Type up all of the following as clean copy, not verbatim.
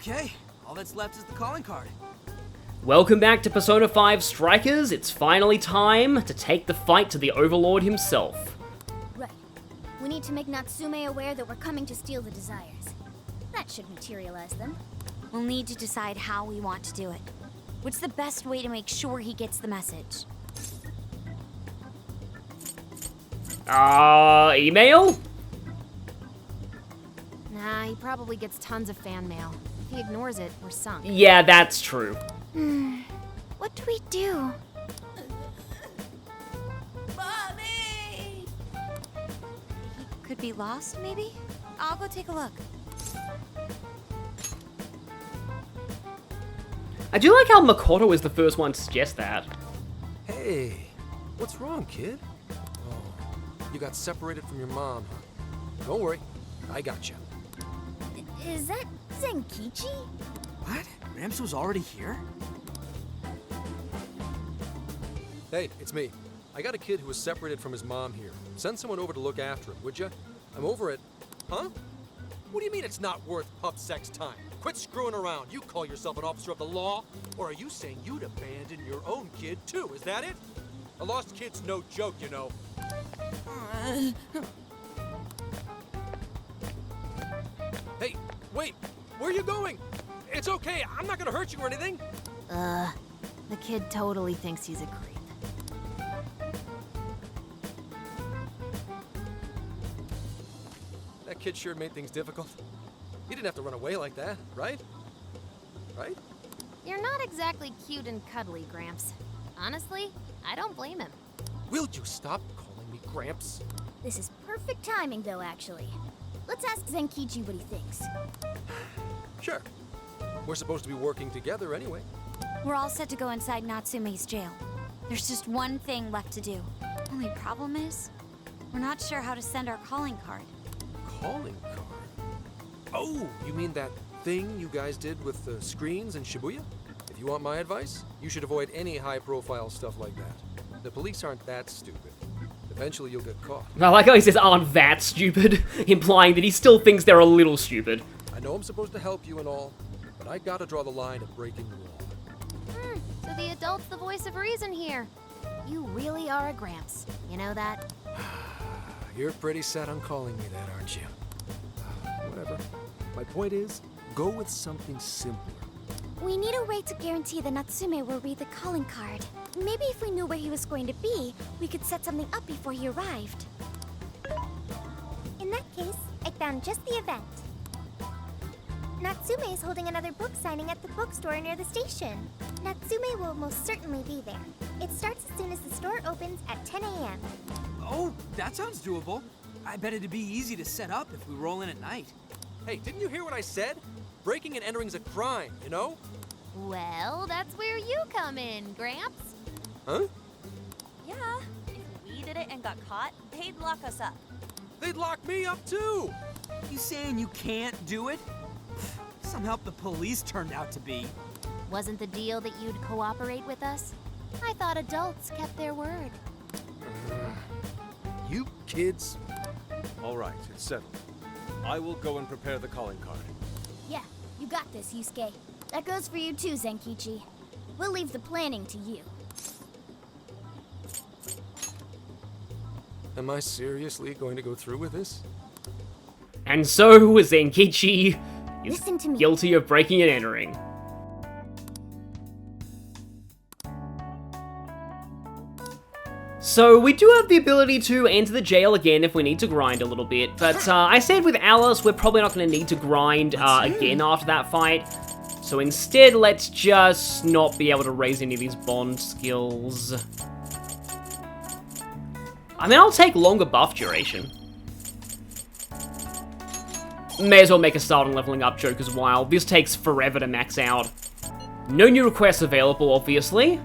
Okay, all that's left is the calling card. Welcome back to Persona 5 Strikers. It's finally time to take the fight to the Overlord himself. Right. We need to make Natsume aware that we're coming to steal the desires. That should materialize them. We'll need to decide how we want to do it. What's the best way to make sure he gets the message? Email? Nah, he probably gets tons of fan mail. If he ignores it, we're sunk. Yeah, that's true. What do we do? Mommy! He could be lost, maybe? I'll go take a look. I do like how Makoto is the first one to suggest that. Hey, what's wrong, kid? Oh, you got separated from your mom, huh? Don't worry, I got you. Is that Zenkichi? What? Gramps was already here? Hey, it's me. I got a kid who was separated from his mom here. Send someone over to look after him, would ya? I'm over it. Huh? What do you mean it's not worth pup sex time? Quit screwing around. You call yourself an officer of the law? Or are you saying you'd abandon your own kid too? Is that it? A lost kid's no joke, you know. Hey, wait! Where are you going? It's okay, I'm not gonna hurt you or anything. The kid totally thinks he's a creep. That kid sure made things difficult. He didn't have to run away like that, right? Right? You're not exactly cute and cuddly, Gramps. Honestly, I don't blame him. Will you stop calling me Gramps? This is perfect timing, though, actually. Let's ask Zenkichi what he thinks. Sure. We're supposed to be working together anyway. We're all set to go inside Natsume's jail. There's just one thing left to do. Only problem is, we're not sure how to send our calling card. Calling card? Oh, you mean that thing you guys did with the screens in Shibuya? If you want my advice, you should avoid any high-profile stuff like that. The police aren't that stupid. Eventually you'll get caught. I like how he says aren't that stupid, implying that he still thinks they're a little stupid. I know I'm supposed to help you and all, but I gotta draw the line at breaking the law. So the adult's the voice of reason here. You really are a Gramps. You know that? You're pretty set on calling me that, aren't you? Whatever. My point is, go with something simpler. We need a way to guarantee that Natsume will read the calling card. Maybe if we knew where he was going to be, we could set something up before he arrived. In that case, I found just the event. Natsume is holding another book signing at the bookstore near the station. Natsume will most certainly be there. It starts as soon as the store opens at 10 a.m. Oh, that sounds doable. I bet it'd be easy to set up if we roll in at night. Hey, didn't you hear what I said? Breaking and entering's a crime, you know? Well, that's where you come in, Gramps. Huh? Yeah, if we did it and got caught, they'd lock us up. They'd lock me up too! You saying you can't do it? Somehow the police turned out to be. Wasn't the deal that you'd cooperate with us? I thought adults kept their word. You kids. All right, it's settled. I will go and prepare the calling card. Yeah, you got this, Yusuke. That goes for you too, Zenkichi. We'll leave the planning to you. Am I seriously going to go through with this? And so Zenkichi is Listen to me. guilty of breaking and entering. So we do have the ability to enter the jail again if we need to grind a little bit, but I said with Alice we're probably not going to need to grind again after that fight. So instead, let's just not be able to raise any of these bond skills. I mean, I'll take longer buff duration. May as well make a start on leveling up joke as well. This takes forever to max out. No new requests available, obviously.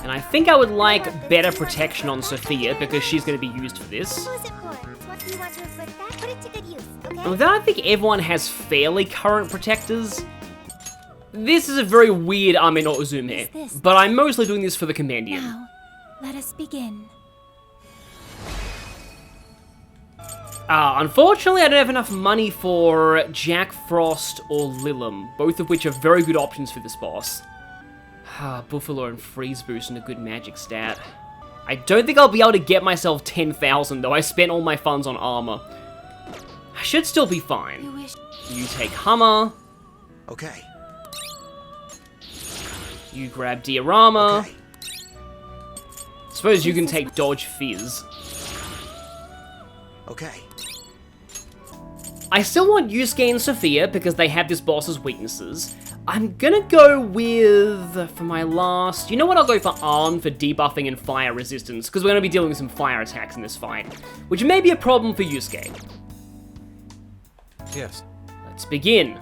And I think I would like better protection on Sophia, because she's going to be used for this. Who is it for? What do you want to equip that? Put it to good use, okay? And with that, I think everyone has fairly current protectors. This is a very weird Ame no Uzume, but I'm mostly doing this for the compendium. Now, let us begin. Unfortunately, I don't have enough money for Jack Frost or Lilum, both of which are very good options for this boss. Buffalo and Freeze Boost and a good magic stat. I don't think I'll be able to get myself 10,000, though. I spent all my funds on armor. I should still be fine. You take Hummer. Okay. You grab Diorama. Okay. Suppose you can take Dodge Fizz. Okay. I still want Yusuke and Sophia because they have this boss's weaknesses. I'm gonna go with, for my last... You know what, I'll go for Arn for debuffing and fire resistance, because we're gonna be dealing with some fire attacks in this fight, which may be a problem for Yusuke. Yes. Let's begin.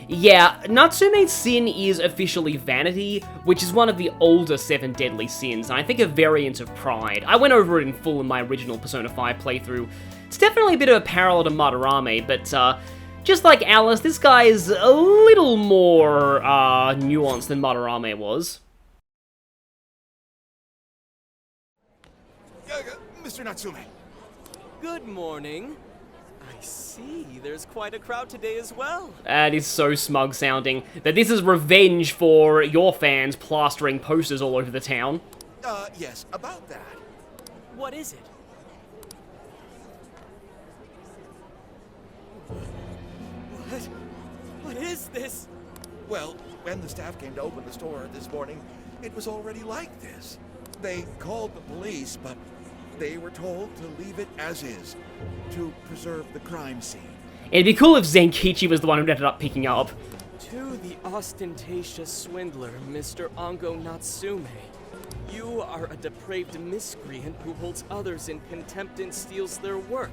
Yeah, Natsume's sin is officially Vanity, which is one of the older 7 deadly sins, and I think a variant of Pride. I went over it in full in my original Persona 5 playthrough. It's definitely a bit of a parallel to Madarame, but just like Alice, this guy is a little more nuanced than Madarame was. Mr. Natsume. Good morning. I see. There's quite a crowd today as well. That is so smug sounding. That this is revenge for your fans plastering posters all over the town. Yes, about that. What is it? What is this? Well, when the staff came to open the store this morning, it was already like this. They called the police, but they were told to leave it as is, to preserve the crime scene. It'd be cool if Zenkichi was the one who ended up picking up. To the ostentatious swindler, Mr. Ango Natsume. You are a depraved miscreant who holds others in contempt and steals their work,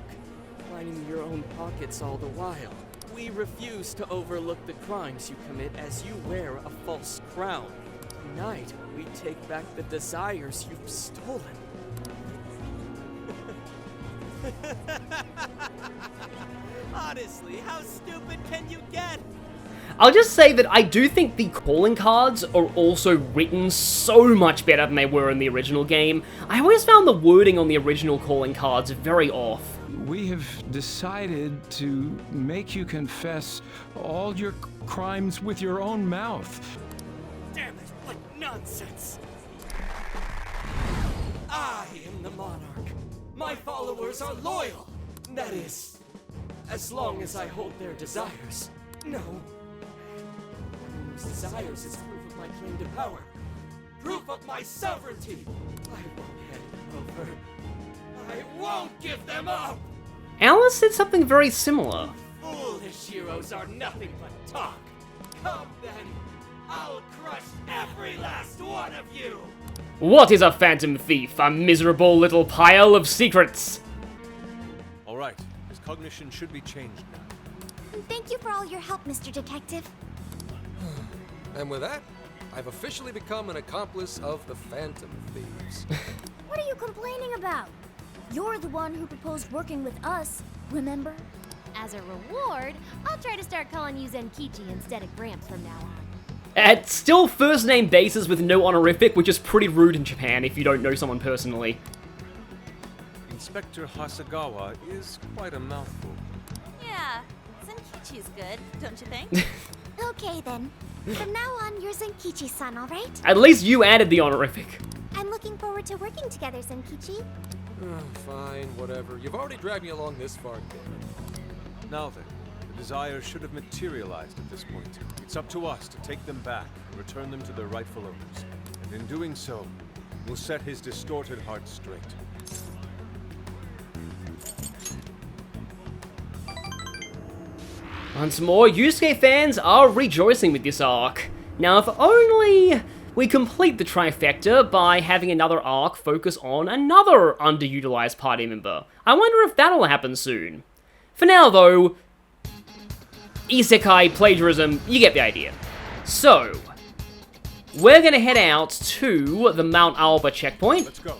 lining your own pockets all the while. We refuse to overlook the crimes you commit as you wear a false crown. Tonight, we take back the desires you've stolen. Honestly, how stupid can you get? I'll just say that I do think the calling cards are also written so much better than they were in the original game. I always found the wording on the original calling cards very off. We have decided to make you confess all your crimes with your own mouth. Damn it, what nonsense! I am the monarch. My followers are loyal. That is, as long as I hold their desires. No. Those desires is proof of my claim to power. Proof of my sovereignty. I won't hand them over. I won't give them up! Alice said something very similar. Foolish heroes are nothing but talk. Come then, I'll crush every last one of you! What is a phantom thief? A miserable little pile of secrets! Alright, his cognition should be changed now. Thank you for all your help, Mr. Detective. And with that, I've officially become an accomplice of the Phantom Thieves. What are you complaining about? You're the one who proposed working with us, remember? As a reward, I'll try to start calling you Zenkichi instead of Gramps from now on. At still first name basis with no honorific, which is pretty rude in Japan if you don't know someone personally. Inspector Hasagawa is quite a mouthful. Yeah, Zenkichi's good, don't you think? Okay then. From now on, you're Zenkichi-san, alright? At least you added the honorific. I'm looking forward to working together, Zenkichi. Fine, whatever. You've already dragged me along this far, damn Now then, the desires should have materialized at this point. It's up to us to take them back and return them to their rightful owners. And in doing so, we'll set his distorted heart straight. Once more, Yusuke fans are rejoicing with this arc. Now, if only we complete the trifecta by having another arc focus on another underutilized party member. I wonder if that'll happen soon. For now, though, isekai, plagiarism, you get the idea. So, we're gonna head out to the Mount Alba checkpoint. Let's go.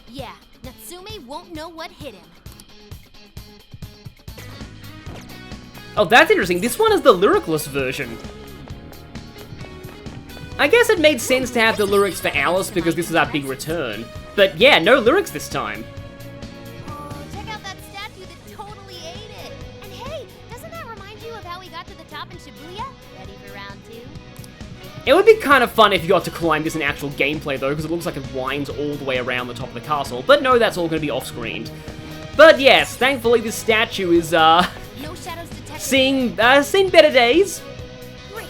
Yeah, Natsume won't know what hit him. Oh, that's interesting. This one is the lyricless version. I guess it made sense to have the lyrics for Alice because this is our big return. But yeah, no lyrics this time. It would be kind of fun if you got to climb this in actual gameplay, though, because it looks like it winds all the way around the top of the castle. But no, that's all going to be off-screened. But yes, thankfully this statue is, No shadows detected. seen better days. Great.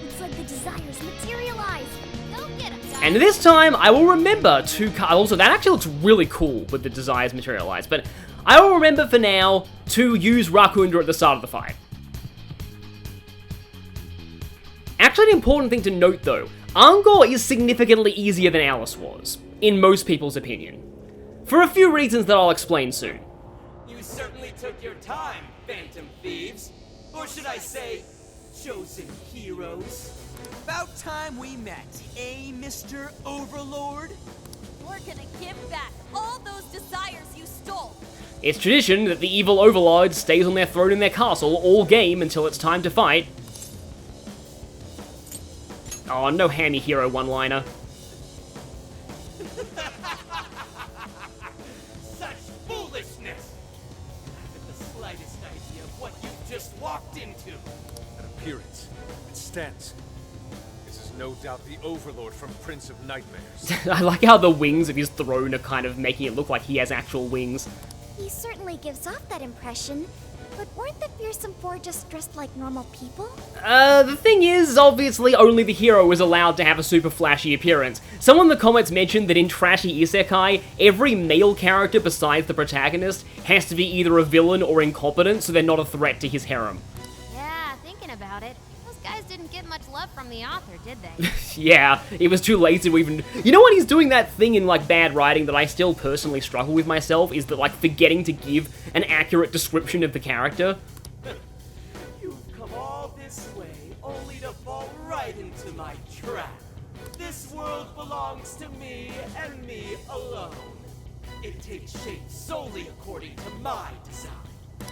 Looks like the desires materialize. Go get 'em, guys. And this time, I will remember to... Also, that actually looks really cool with the desires materialize, but I will remember for now to use Rakunda at the start of the fight. Actually, an important thing to note, though, Ango is significantly easier than Alice was, in most people's opinion. For a few reasons that I'll explain soon. You certainly took your time, Phantom Thieves. Or should I say, chosen heroes? About time we met, eh, Mr. Overlord? We're gonna give back all those desires you stole. It's tradition that the evil overlord stays on their throne in their castle all game until it's time to fight. Oh, no hammy hero one-liner. Such foolishness! I haven't the slightest idea of what you just walked into. An appearance. It stands. This is no doubt the Overlord from Prince of Nightmares. I like how the wings of his throne are kind of making it look like he has actual wings. He certainly gives off that impression. But weren't the fearsome four just dressed like normal people? The thing is, obviously, only the hero is allowed to have a super flashy appearance. Someone in the comments mentioned that in trashy isekai, every male character besides the protagonist has to be either a villain or incompetent, so they're not a threat to his harem. Yeah, thinking about it, those guys didn't get much love from the author, did they? Yeah, he was too lazy to even... You know what, he's doing that thing in, like, bad writing that I still personally struggle with myself, is that, like, forgetting to give an accurate description of the character. You've come all this way, only to fall right into my trap. This world belongs to me and me alone. It takes shape solely according to my design.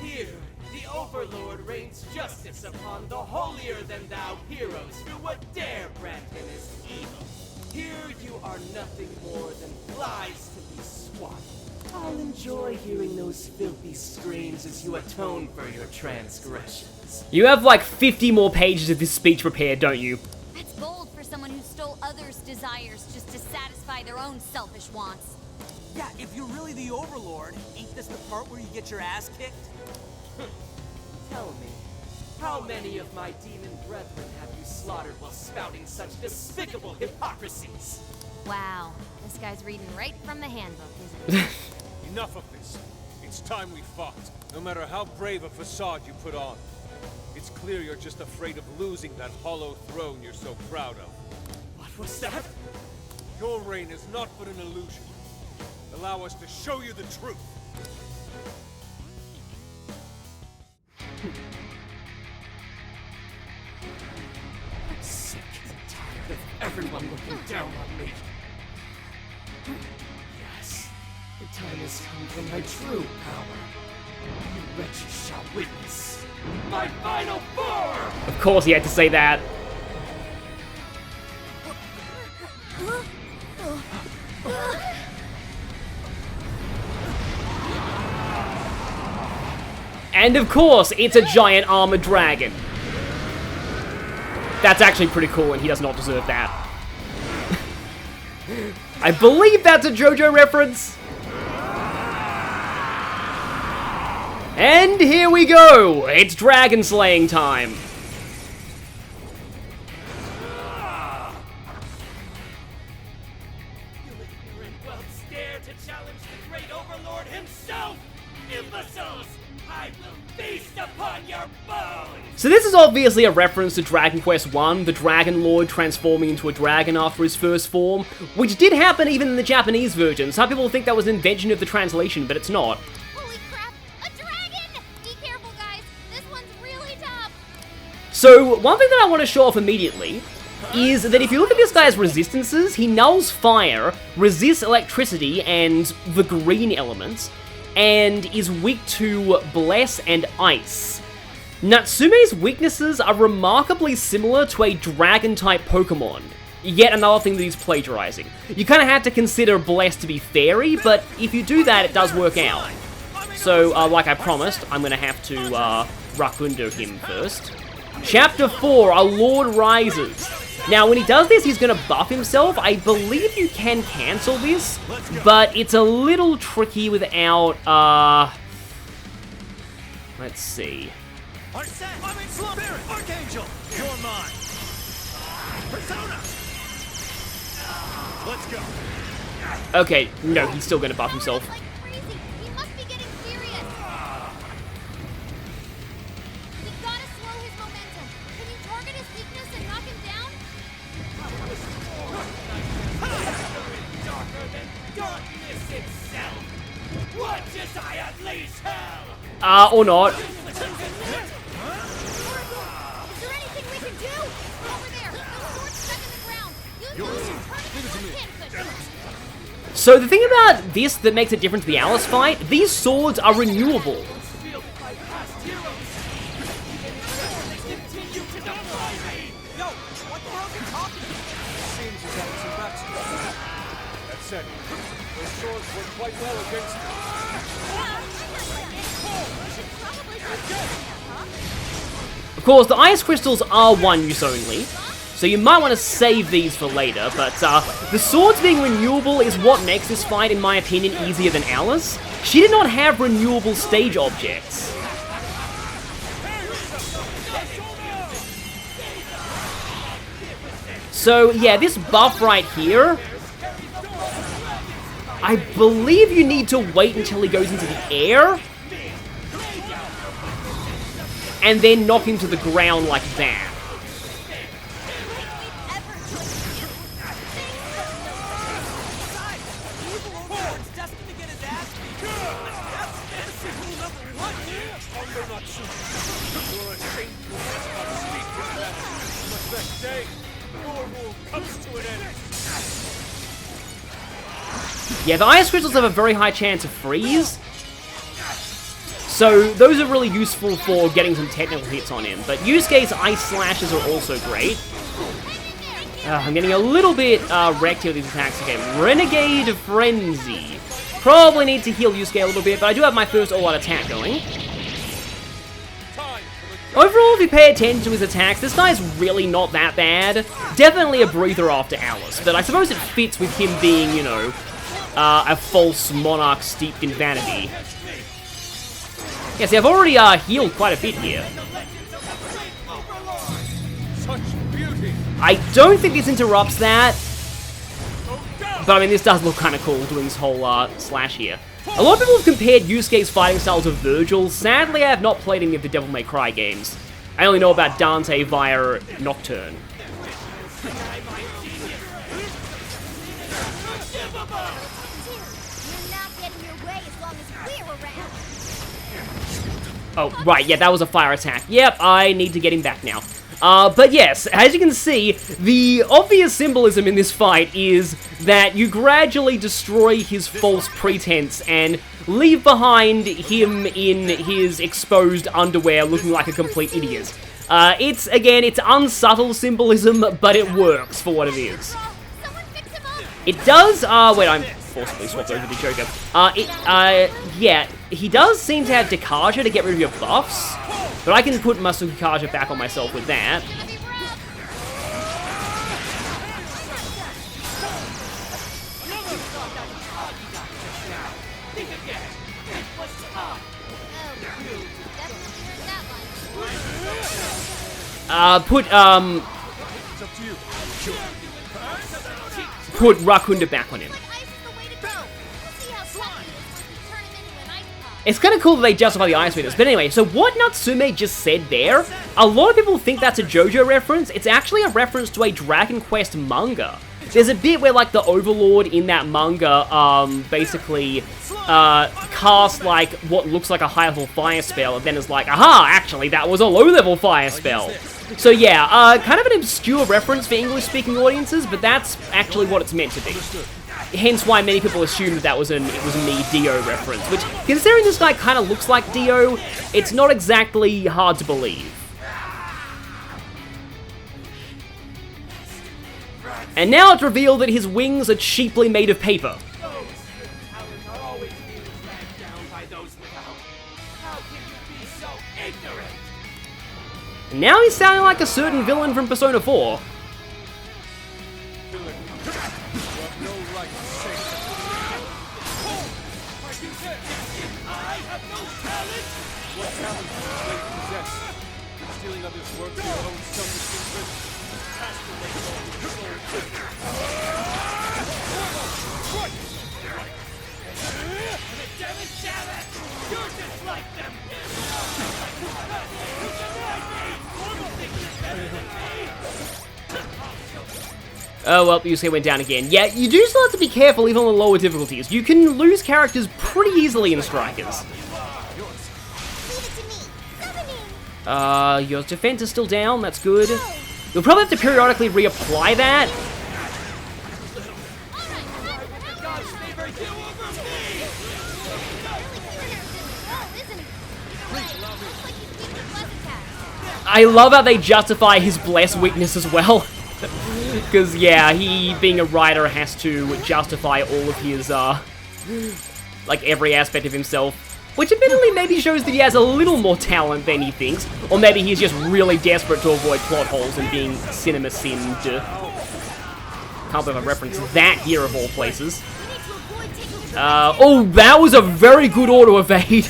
Here, the Overlord rains justice upon the holier-than-thou heroes who would dare brand him as evil. Here you are nothing more than flies to be swatted. I'll enjoy hearing those filthy screams as you atone for your transgressions. You have, like, 50 more pages of this speech prepared, don't you? That's bold for someone who stole others' desires just to satisfy their own selfish wants. Yeah, if you're really the Overlord, ain't this the part where you get your ass kicked? Tell me, how many of my demon brethren have you slaughtered while spouting such despicable hypocrisies? Wow, this guy's reading right from the handbook, isn't he? Enough of this. It's time we fought, no matter how brave a facade you put on. It's clear you're just afraid of losing that hollow throne you're so proud of. What was that? Your reign is not but an illusion. Allow us to show you the truth. I'm sick and tired of everyone looking down on me. Yes, the time has come for my true power. You wretches shall witness my final form! Of course he had to say that. And of course, it's a giant armored dragon. That's actually pretty cool, and he does not deserve that. I believe that's a JoJo reference. And here we go! It's dragon slaying time. You ignorant whelps dare to challenge the great Overlord himself! Imbeciles! I will feast upon your bones! So this is obviously a reference to Dragon Quest I, the Dragon Lord transforming into a dragon after his first form, which did happen even in the Japanese version. Some people think that was an invention of the translation, but it's not. Holy crap, a dragon! Be careful, guys. This one's really tough. So, one thing that I want to show off immediately is that if you look at this guy's resistances, he nulls fire, resists electricity and the green elements, and is weak to bless and ice. Natsume's weaknesses are remarkably similar to a dragon-type Pokemon. Yet another thing that he's plagiarizing. You kind of have to consider Bless to be fairy, but if you do that, it does work out. So, like I promised, I'm going to have to Rakundo him first. Chapter 4, A Lord Rises. Now, when he does this, he's gonna buff himself. I believe you can cancel this, but it's a little tricky without, let's see. I'm in Spirit! Archangel! You're mine! Persona! Let's go! Okay, no, he's still gonna buff himself. Like crazy. He must be getting serious. We gotta slow his momentum. Can you target his weakness and knock him down? Darker than darkness itself! What does I unleash hell? Or not. Is there anything we can do? Over there. The sword's stuck in the ground. Use those and turn it into a pin cushion. So the thing about this that makes it different to the Alice fight, these swords are renewable. Feel my past heroes! They continue to defy me! Yo, what the hell are you talking about? Seems as having some backstory. That said, those swords work quite well against me. Of course, the ice crystals are one use only, so you might want to save these for later, but the swords being renewable is what makes this fight, in my opinion, easier than Alice. She did not have renewable stage objects. So yeah, this buff right here, I believe you need to wait until he goes into the air, and then knock him to the ground like that. Yeah, the ice crystals have a very high chance of freeze, so those are really useful for getting some technical hits on him. But Yusuke's ice slashes are also great. I'm getting a little bit wrecked here with these attacks. Okay, Renegade Frenzy. Probably need to heal Yusuke a little bit, but I do have my first all-out attack going. Overall, if you pay attention to his attacks, this guy's really not that bad. Definitely a breather after Alice, but I suppose it fits with him being, you know, a false monarch steeped in vanity. Yeah, see, I've already healed quite a bit here. I don't think this interrupts that, but I mean, this does look kind of cool, doing this whole slash here. A lot of people have compared Yusuke's fighting style to Virgil's. Sadly, I have not played any of the Devil May Cry games. I only know about Dante via Nocturne. Oh, right, yeah, that was a fire attack. Yep, I need to get him back now. But yes, as you can see, the obvious symbolism in this fight is that you gradually destroy his false pretense and leave behind him in his exposed underwear looking like a complete idiot. It's unsubtle symbolism, but it works for what it is. It does, wait, I'm forcibly swapped over to Joker. Yeah, he does seem to have Dekaja to get rid of your buffs, but I can put Masukikaja back on myself with that. Put Rakunda back on him. It's kind of cool that they justify the ice meters, but anyway, so what Natsume just said there, a lot of people think that's a JoJo reference. It's actually a reference to a Dragon Quest manga. There's a bit where, like, the Overlord in that manga, basically, casts, like, what looks like a high-level fire spell, and then is like, aha, actually, that was a low-level fire spell. So yeah, kind of an obscure reference for English-speaking audiences, but that's actually what it's meant to be. Hence why many people assume that it was a me Dio reference, which, considering this guy kind of looks like Dio, it's not exactly hard to believe. And now it's revealed that his wings are cheaply made of paper. And now he's sounding like a certain villain from Persona 4. What talent do you claim to possess? Stealing others' work for your own selfish interest? Damn it! You're just like them! Oh well, Yusuke went down again. Yeah, you do still have to be careful even on the lower difficulties. You can lose characters pretty easily in Strikers. Your defense is still down, that's good. You'll probably have to periodically reapply that. I love how they justify his bless weakness as well. Because, yeah, he, being a writer, has to justify all of his, like, every aspect of himself. Which admittedly maybe shows that he has a little more talent than he thinks. Or maybe he's just really desperate to avoid plot holes and being cinema-sinned. Can't believe I referenced that here of all places. Oh, that was a very good auto-evade.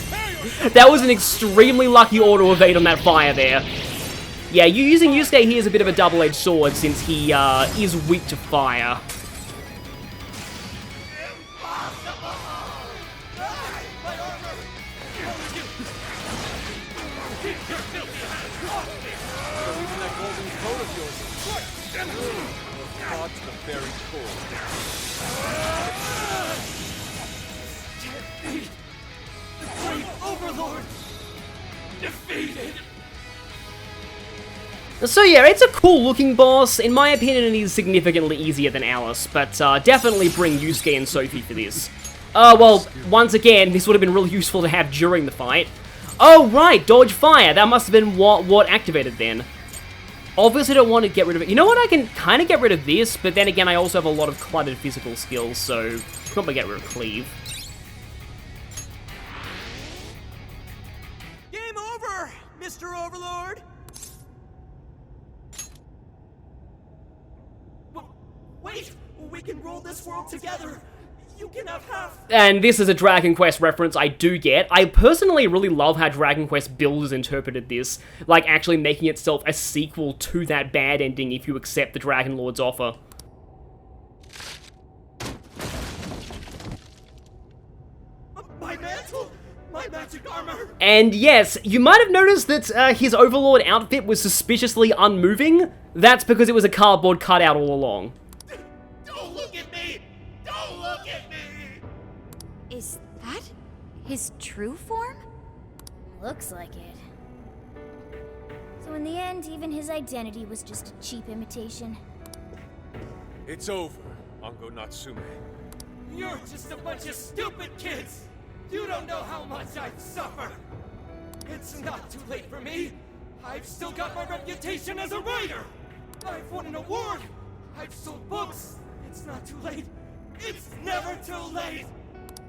That was an extremely lucky auto-evade on that fire there. Yeah, using Yusuke here is a bit of a double-edged sword since he is weak to fire. Overlord defeated. So yeah, it's a cool looking boss. In my opinion, it is significantly easier than Alice, but definitely bring Yusuke and Sophie for this. Well, once again, this would have been really useful to have during the fight. Oh right, dodge fire. That must have been what activated then. Obviously don't want to get rid of it. You know what, I can kind of get rid of this, but then again, I also have a lot of cluttered physical skills, so probably get rid of Cleave. Game over, Mr. Overlord. Wait, we can rule this world together. You can have half. And this is a Dragon Quest reference I do get. I personally really love how Dragon Quest builders interpreted this, like actually making itself a sequel to that bad ending if you accept the Dragon Lord's offer. My mantle, my magic armor. And yes, you might have noticed that his Overlord outfit was suspiciously unmoving. That's because it was a cardboard cutout all along. Don't look at me! Don't look at me! Is that his true form? Looks like it. So in the end, even his identity was just a cheap imitation. It's over, Ango Natsume. You're just a bunch of stupid kids! You don't know how much I've suffered! It's not too late for me! I've still got my reputation as a writer! I've won an award! I've sold books! It's not too late! It's never too late!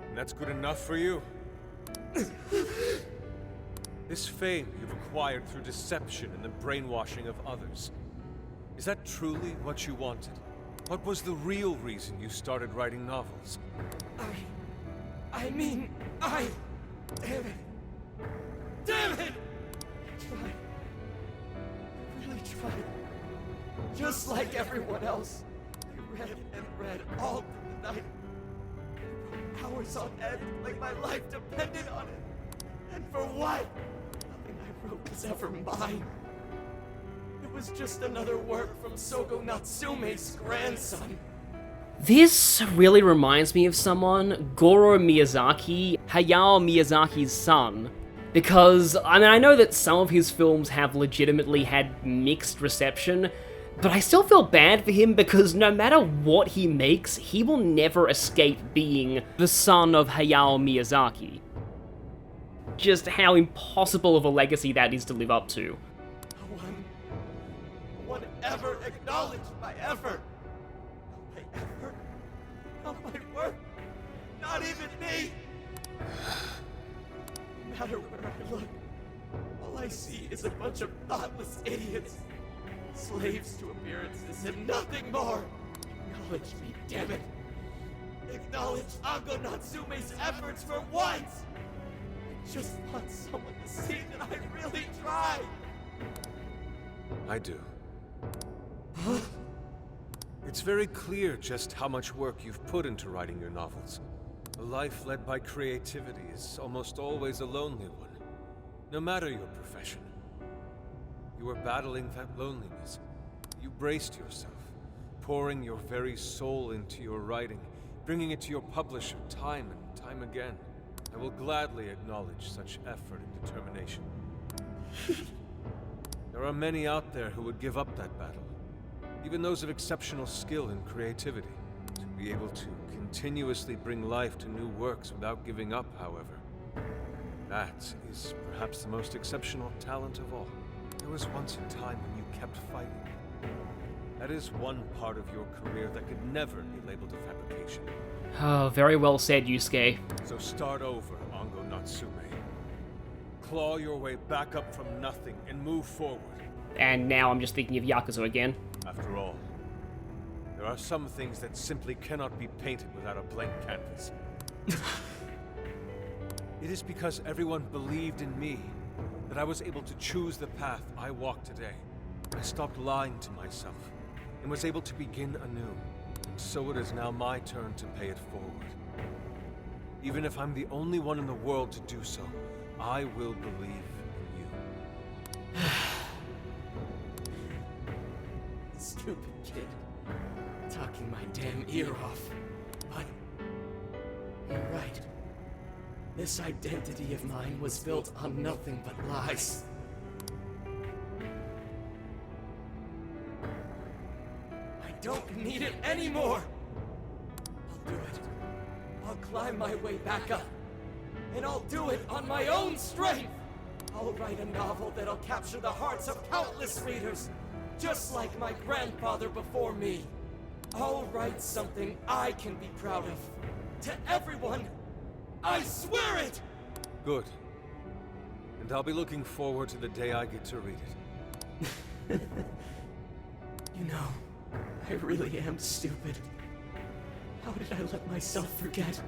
And that's good enough for you? This fame you've acquired through deception and the brainwashing of others. Is that truly what you wanted? What was the real reason you started writing novels? I mean, damn it! Damn it! I tried. I really tried. Just like everyone else. I read and read all through the night. Hours on end, like my life depended on it. And for what? Nothing I wrote was ever mine. It was just another work from Sogo Natsume's grandson. This really reminds me of someone, Goro Miyazaki, Hayao Miyazaki's son. Because, I mean, I know that some of his films have legitimately had mixed reception, but I still feel bad for him because no matter what he makes, he will never escape being the son of Hayao Miyazaki. Just how impossible of a legacy that is to live up to. No one ever acknowledged my effort. Not my effort. Not my work. Not even me. No matter where I look, all I see is a bunch of thoughtless idiots. Slaves to appearances and nothing more. Acknowledge me, damn it. Acknowledge Ango Natsume's efforts for once. just want someone to see that I really tried. I do. Huh? It's very clear just how much work you've put into writing your novels. A life led by creativity is almost always a lonely one, no matter your profession. You were battling that loneliness. You braced yourself, pouring your very soul into your writing, bringing it to your publisher time and time again. I will gladly acknowledge such effort and determination. There are many out there who would give up that battle, even those of exceptional skill and creativity. To be able to continuously bring life to new works without giving up, however, that is perhaps the most exceptional talent of all. There was once a time when you kept fighting. That is one part of your career that could never be labeled a fabrication. Oh, very well said, Yusuke. So start over, Ango Natsume. Claw your way back up from nothing and move forward. And now I'm just thinking of Yakuza again. After all, there are some things that simply cannot be painted without a blank canvas. It is because everyone believed in me that I was able to choose the path I walk today. I stopped lying to myself and was able to begin anew. And so it is now my turn to pay it forward. Even if I'm the only one in the world to do so, I will believe in you. Stupid kid. Talking my damn ear off. But you're right. This identity of mine was built on nothing but lies. I don't need it anymore! I'll do it. I'll climb my way back up. And I'll do it on my own strength! I'll write a novel that'll capture the hearts of countless readers, just like my grandfather before me. I'll write something I can be proud of. To everyone, I swear it! Good. And I'll be looking forward to the day I get to read it. You know, I really am stupid. How did I let myself forget?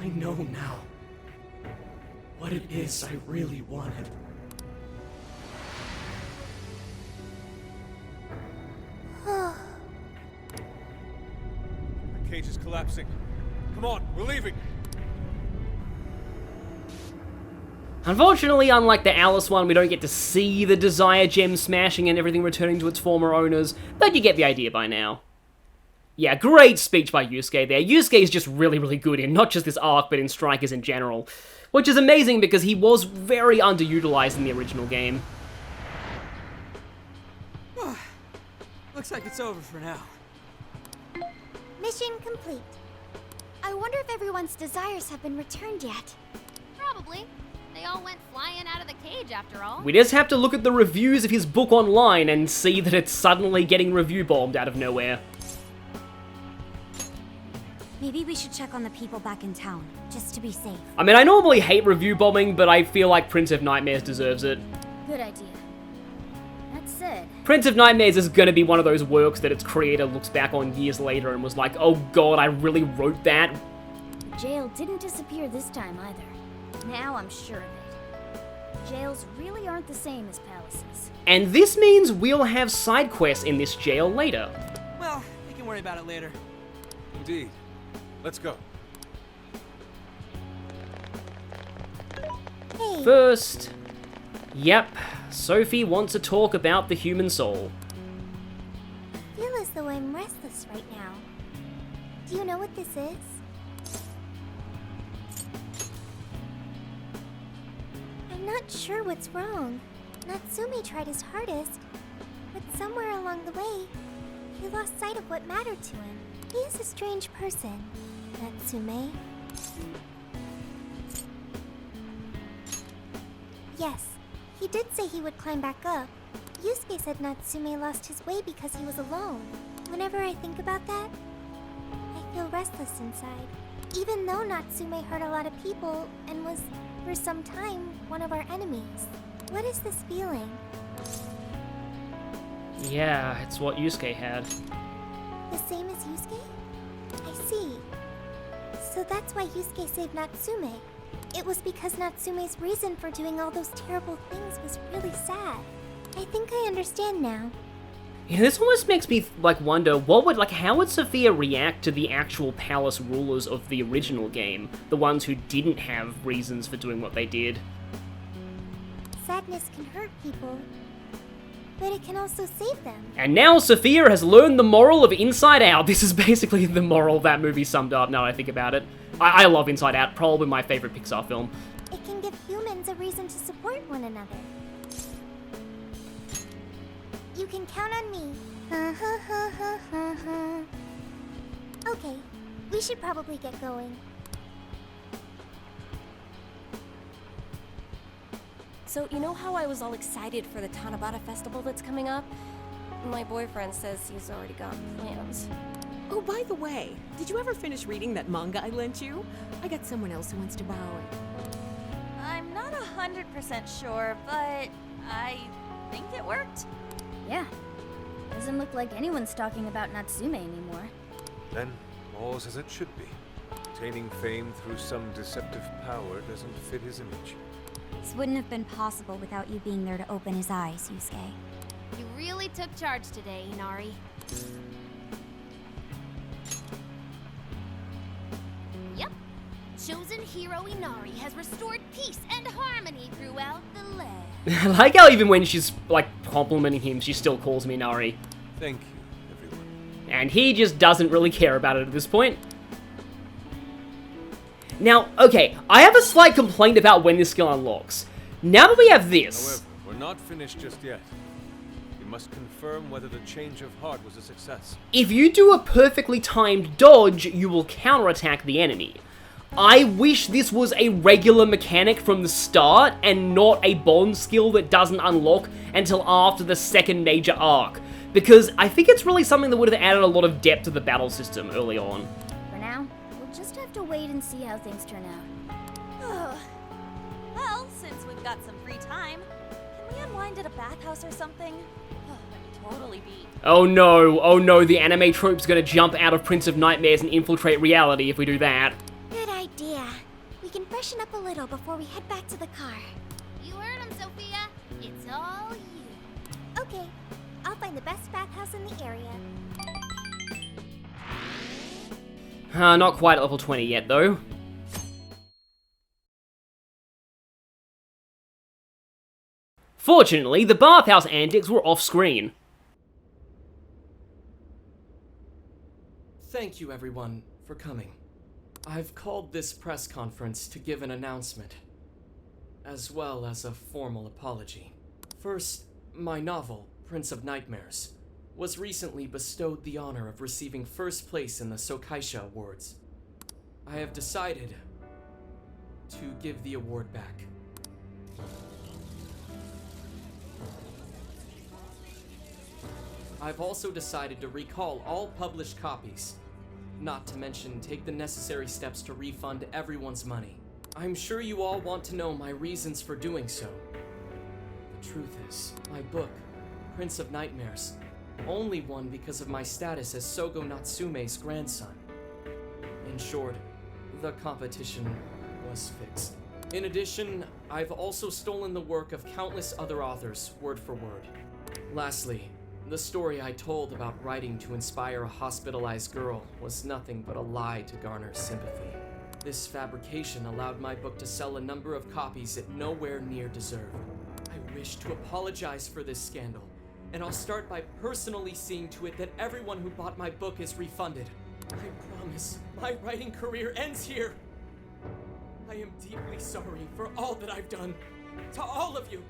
I know now what it is I really wanted. The cage is collapsing. Come on, we're leaving. Unfortunately, unlike the Alice one, we don't get to see the Desire Gem smashing and everything returning to its former owners, but you get the idea by now. Yeah, great speech by Yusuke there. Yusuke is just really, really good in not just this arc, but in Strikers in general. Which is amazing because he was very underutilized in the original game. Looks like it's over for now. Mission complete. I wonder if everyone's desires have been returned yet. Probably. They all went flying out of the cage after all. We just have to look at the reviews of his book online and see that it's suddenly getting review bombed out of nowhere. Maybe we should check on the people back in town, just to be safe. I mean, I normally hate review bombing, but I feel like Prince of Nightmares deserves it. Good idea. That said, Prince of Nightmares is gonna be one of those works that its creator looks back on years later and was like, oh god, I really wrote that? the jail didn't disappear this time either. Now I'm sure of it. Jails really aren't the same as palaces. And this means we'll have side quests in this jail later. Well, we can worry about it later. Indeed. Let's go. Hey, First, yep, Sophie wants to talk about the human soul. I feel as though I'm restless right now. Do you know what this is? I'm not sure what's wrong. Natsume tried his hardest, but somewhere along the way, he lost sight of what mattered to him. He is a strange person, Natsume. Yes, he did say he would climb back up. Yusuke said Natsume lost his way because he was alone. Whenever I think about that, I feel restless inside. Even though Natsume hurt a lot of people and was, for some time, one of our enemies. What is this feeling? Yeah, it's what Yusuke had. The same as Yusuke? I see. So that's why Yusuke saved Natsume. It was because Natsume's reason for doing all those terrible things was really sad. I think I understand now. Yeah, this almost makes me wonder how would Sophia react to the actual palace rulers of the original game, the ones who didn't have reasons for doing what they did. Sadness can hurt people, but it can also save them. And now Sophia has learned the moral of Inside Out. This is basically the moral that movie summed up, now that I think about it. I love Inside Out, probably my favorite Pixar film. It can give humans a reason to support one another. You can count on me. Okay, we should probably get going. So, you know how I was all excited for the Tanabata festival that's coming up? My boyfriend says he's already got plans. Oh, by the way, did you ever finish reading that manga I lent you? I got someone else who wants to borrow it. I'm not 100% sure, but I think it worked. Yeah. Doesn't look like anyone's talking about Natsume anymore. Then, all's as it should be. Obtaining fame through some deceptive power doesn't fit his image. This wouldn't have been possible without you being there to open his eyes, Yusuke. You really took charge today, Inari. Yep. Chosen hero Inari has restored peace and harmony throughout the land. I like how even when she's, complimenting him, she still calls him Inari. Thank you, everyone. And he just doesn't really care about it at this point. Now, okay, I have a slight complaint about when this skill unlocks. Now that we have this... However, we're not finished just yet. We must confirm whether the change of heart was a success. If you do a perfectly timed dodge, you will counterattack the enemy. I wish this was a regular mechanic from the start and not a bond skill that doesn't unlock until after the second major arc, because I think it's really something that would have added a lot of depth to the battle system early on. For now, we'll just have to wait and see how things turn out. Well, since we've got some free time, can we unwind at a bathhouse or something? That'd totally be. Oh no, the anime trope's gonna jump out of Prince of Nightmares and infiltrate reality if we do that. Good idea. We can freshen up a little before we head back to the car. You heard him, Sophia. It's all you. Okay, I'll find the best bathhouse in the area. Not quite at level 20 yet, though. Fortunately, the bathhouse antics were off-screen. Thank you, everyone, for coming. I've called this press conference to give an announcement, as well as a formal apology. First, my novel, Prince of Nightmares, was recently bestowed the honor of receiving first place in the Sokaisha Awards. I have decided to give the award back. I've also decided to recall all published copies, not to mention take the necessary steps to refund everyone's money. I'm sure you all want to know my reasons for doing so. The truth is, my book, Prince of Nightmares, only won because of my status as Sogo Natsume's grandson. In short, the competition was fixed. In addition, I've also stolen the work of countless other authors, word for word. Lastly, the story I told about writing to inspire a hospitalized girl was nothing but a lie to garner sympathy. This fabrication allowed my book to sell a number of copies it nowhere near deserved. I wish to apologize for this scandal, and I'll start by personally seeing to it that everyone who bought my book is refunded. I promise, my writing career ends here. I am deeply sorry for all that I've done. To all of you.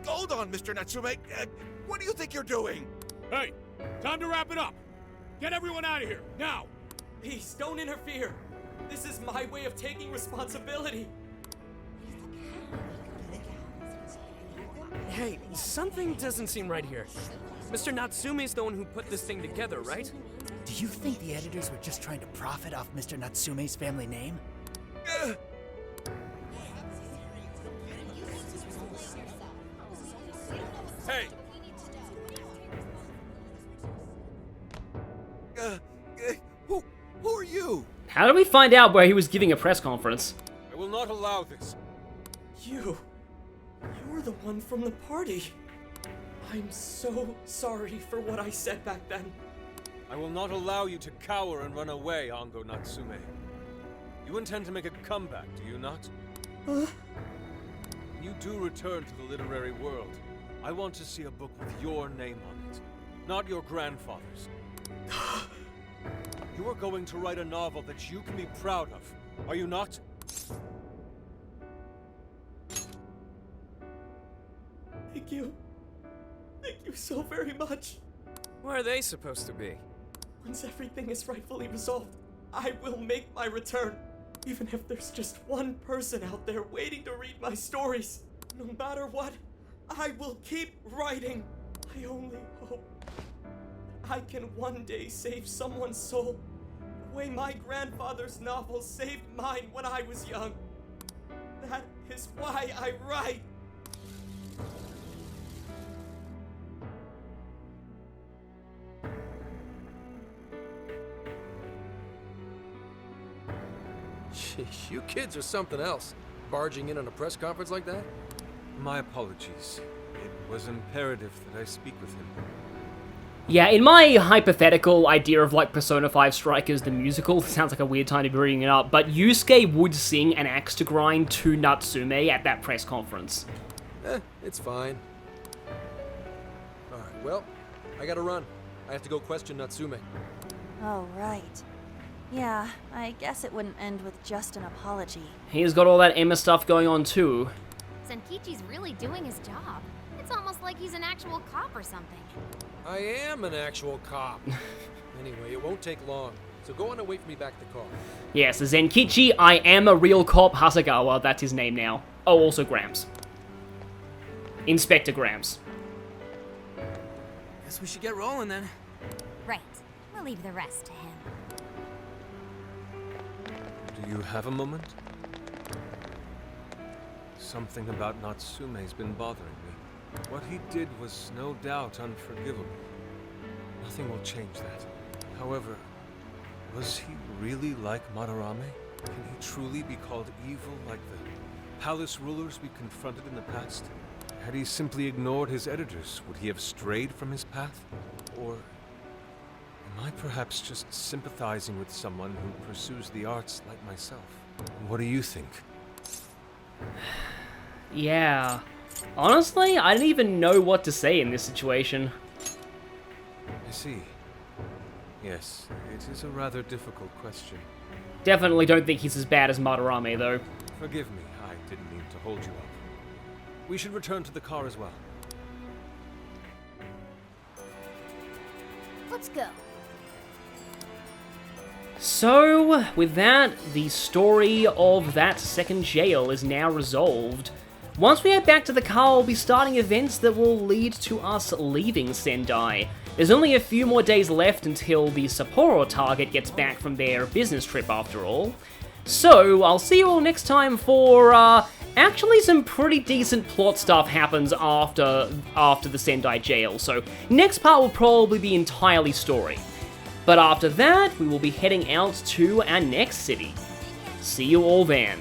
Hold on, Mr. Natsume. What do you think you're doing? Hey, time to wrap it up. Get everyone out of here, now! Please, don't interfere. This is my way of taking responsibility. Hey, something doesn't seem right here. Mr. Natsume's the one who put this thing together, right? Do you think the editors were just trying to profit off Mr. Natsume's family name? Hey! Who are you? How did we find out where he was giving a press conference? I will not allow this. You're the one from the party. I'm so sorry for what I said back then. I will not allow you to cower and run away, Ango Natsume. You intend to make a comeback, do you not? When you do return to the literary world, I want to see a book with your name on it, not your grandfather's. You are going to write a novel that you can be proud of, are you not? Thank you. Thank you so very much. Where are they supposed to be? Once everything is rightfully resolved, I will make my return. Even if there's just one person out there waiting to read my stories. No matter what, I will keep writing. I only hope I can one day save someone's soul the way my grandfather's novel saved mine when I was young. That is why I write. Sheesh, you kids are something else. Barging in on a press conference like that? My apologies. It was imperative that I speak with him. Yeah, in my hypothetical idea of like Persona 5 Strikers the musical, sounds like a weird time to be bringing it up, but Yusuke would sing an axe to grind to Natsume at that press conference. It's fine. Alright, well, I gotta run. I have to go question Natsume. Oh, right. Yeah, I guess it wouldn't end with just an apology. He's got all that Emma stuff going on too. Senkichi's really doing his job. It's almost like he's an actual cop or something. I am an actual cop. Anyway, it won't take long, so go on and wait for me back at the car. Yes, Zenkichi, I am a real cop, Hasegawa, that's his name now. Oh, also Grams. Inspector Grams. Guess we should get rolling then. Right. We'll leave the rest to him. Do you have a moment? Something about Natsume's been bothering me. What he did was no doubt unforgivable. Nothing will change that. However, was he really like Madarame? Can he truly be called evil like the palace rulers we confronted in the past? Had he simply ignored his editors, would he have strayed from his path? Or am I perhaps just sympathizing with someone who pursues the arts like myself? What do you think? Yeah. Honestly, I didn't even know what to say in this situation. I see. Yes, it is a rather difficult question. Definitely don't think he's as bad as Madarame, though. Forgive me, I didn't mean to hold you up. We should return to the car as well. Let's go. So, with that, the story of that second jail is now resolved. Once we head back to the car, we'll be starting events that will lead to us leaving Sendai. There's only a few more days left until the Sapporo target gets back from their business trip after all. So, I'll see you all next time for, actually some pretty decent plot stuff happens after the Sendai jail, so next part will probably be entirely story. But after that, we will be heading out to our next city. See you all then.